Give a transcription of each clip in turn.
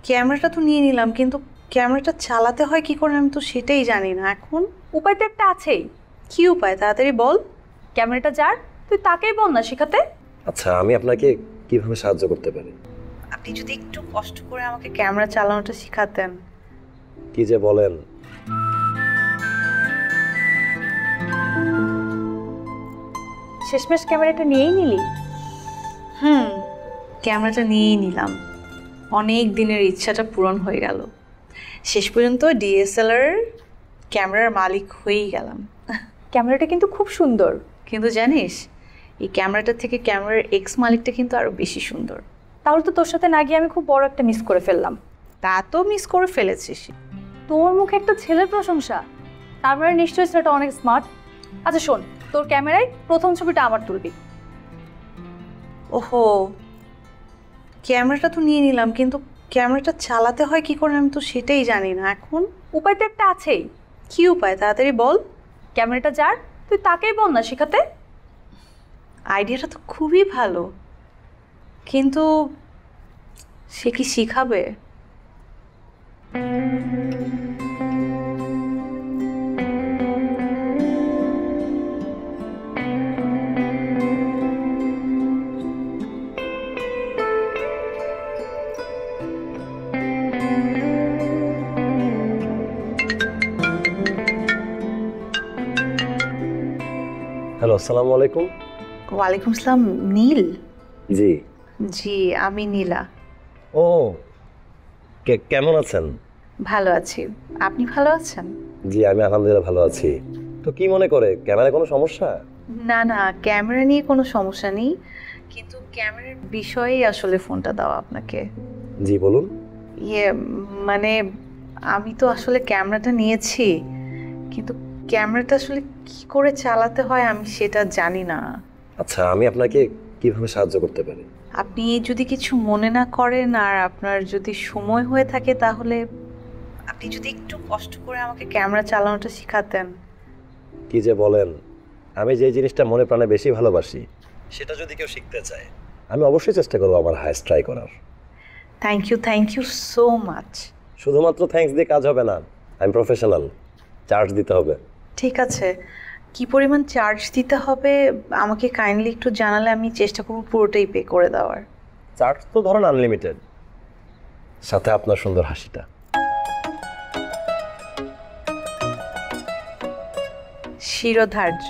ক্যামেরাটা তো নিয়ে নিলাম, কিন্তু ক্যামেরাটা চালাতে হয় কি করে আমি তো সেটাই জানি না। এখন উপায় তো একটা আছেই। কি উপায় তাড়াতাড়ি বল। ক্যামেরাটা যার, তুই তাকেই বল না শেখাতে। আচ্ছা, আমি আপনাকে কিভাবে সাহায্য করতে পারি? আপনি যদি একটু কষ্ট করে আমাকে ক্যামেরা চালানোটা শেখাতেন। কি যে বলেন। শেষমেশ ক্যামেরাটা নিয়েই নিলি? ক্যামেরাটা নিয়েই নিলাম। অনেক দিনের ইচ্ছাটা পূরণ হয়ে গেল। শেষ পর্যন্ত ডিএসএলআর ক্যামেরার মালিক হয়েই গেলাম। ক্যামেরাটা কিন্তু খুব সুন্দর। কিন্তু জানিস, এই ক্যামেরাটা থেকে ক্যামেরার এক্স মালিকটা কিন্তু আরও বেশি সুন্দর। তাহলে তো তোর সাথে না গিয়ে আমি খুব বড় একটা মিস করে ফেললাম। তা তো মিস করে ফেলেছিস। তোর মুখে একটা ছেলের প্রশংসা, তার মানে নিশ্চয়ই ছেলেটা অনেক স্মার্ট। আচ্ছা শোন, তোর ক্যামেরায় প্রথম ছবিটা আমার তুলবি। ওহো, ক্যামেরাটা তো নিয়ে নিলাম, কিন্তু ক্যামেরাটা চালাতে হয় কি করে আমি তো সেটাই জানি না। এখন উপায় তো একটা আছেই। কি উপায় তাড়াতাড়ি বল। ক্যামেরাটা যার, তুই তাকেই বল না শেখাতে। আইডিয়াটা তো খুবই ভালো, কিন্তু সে কি শিখাবে? হ্যালো, আসসালামু আলাইকুম। ওয়ালাইকুম আসসালাম। নীল? জি জি, আমি নীলা। ও, কেমন আছেন? ভালো আছি, আপনি ভালো আছেন? জি, আমি আলহামদুলিল্লাহ ভালো আছি। তো কি মনে করে, ক্যামেরায় কোনো সমস্যা? না না, ক্যামেরা নিয়ে কোনো সমস্যা নেই, কিন্তু ক্যামেরার বিষয়েই আসলে ফোনটা দেওয়া আপনাকে। জি বলুন। মানে আমি তো আসলে ক্যামেরাটা নিয়েছি, কিন্তু ক্যামেরাটা আসলে কি করে চালাতে হয় আমি সেটা জানি না। আচ্ছা, আমি আপনাকে কিভাবে সাহায্য করতে পারি? আপনি যদি কিছু মনে না করেন আর আপনার যদি সময় হয়ে থাকে, তাহলে আপনি যদি একটু কষ্ট করে আমাকে ক্যামেরা চালানোটা শেখাতেন। কি যে বলেন, আমি যে জিনিসটা মনে প্রাণে বেশি ভালোবাসি সেটা যদি কেউ শিখতে চায়, আমি অবশ্যই চেষ্টা করবো আমার হায়েস্ট ট্রাই করার। Thank you so much. শুধুমাত্র থ্যাঙ্কস দিয়ে কাজ হবে না, আমি প্রফেশনাল, চার্জ দিতে হবে। ঠিক আছে, কি পরিমাণ চার্জ দিতে হবে আমাকে কাইন্ডলি একটু জানালে আমি চেষ্টা করব পুরোটাই পে করে দেওয়ার। চার্জ তো ধরেন আনলিমিটেড, সাথে আপনার সুন্দর হাসিটা। শিরোধার্য।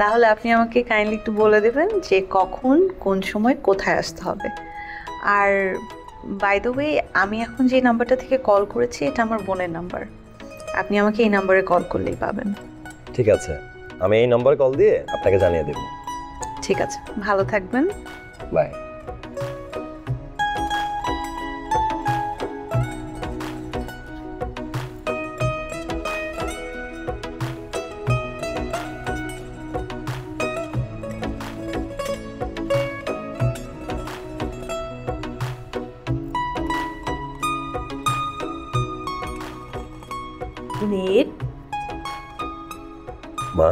তাহলে আপনি আমাকে কাইন্ডলি একটু বলে দেবেন যে কখন কোন সময় কোথায় আসতে হবে। আর বাই দ্য ওয়ে, আমি এখন যে নাম্বারটা থেকে কল করেছি এটা আমার বোনের নাম্বার। আপনি আমাকে এই নাম্বারে কল করলেই পাবেন। ঠিক আছে, আমি এই নম্বরে কল দিয়ে আপনাকে জানিয়ে দেব। ঠিক আছে, ভালো থাকবেন। বাই। নীল, মা,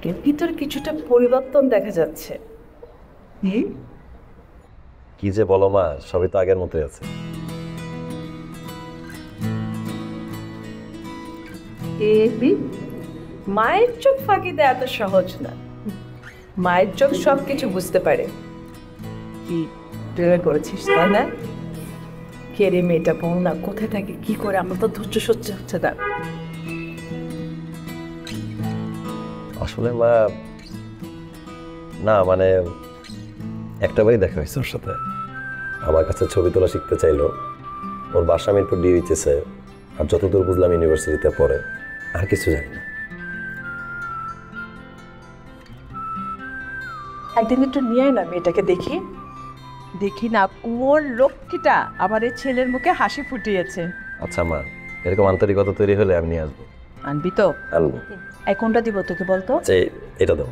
এর ভিতরে কিছুটা পরিবর্তন দেখা যাচ্ছে। কি যে বলো মা, সবই তো আগের মতোই আছে। মায়ের চোখ ফাঁকি দেওয়া এত সহজ না। মায়ের চোখ সবকিছু বুঝতে পারে। কি প্রেমে করেছিস তাই না? কে রে মেয়েটা, বল না কোথায় থাকে, কি করে? আমার তো ধৈর্য সহ্য হচ্ছে না। আসলে মা, না মানে একটাবারই দেখা হয়েছে ওর সাথে। আমার কাছে ছবি তোলা শিখতে চাইলো। ওর বাসা মিরপুর ডিউইচএসে, আর যতদূর বুঝলাম ইউনিভার্সিটিতে পড়ে। আর কিছু জানি না। একদিন একটু নিয়ে না মেয়েটাকে দেখি দেখি না কোন লক্ষ্মীটা আমার এই ছেলের মুখে হাসি ফুটিয়েছে। আচ্ছা মা, এরকম আন্তরিকতা তৈরি হলে আমি নিয়ে আসবো। আনবি তো? আনবো। এই কোনটা দিব তোকে বলতো? আচ্ছা, এটা দাও।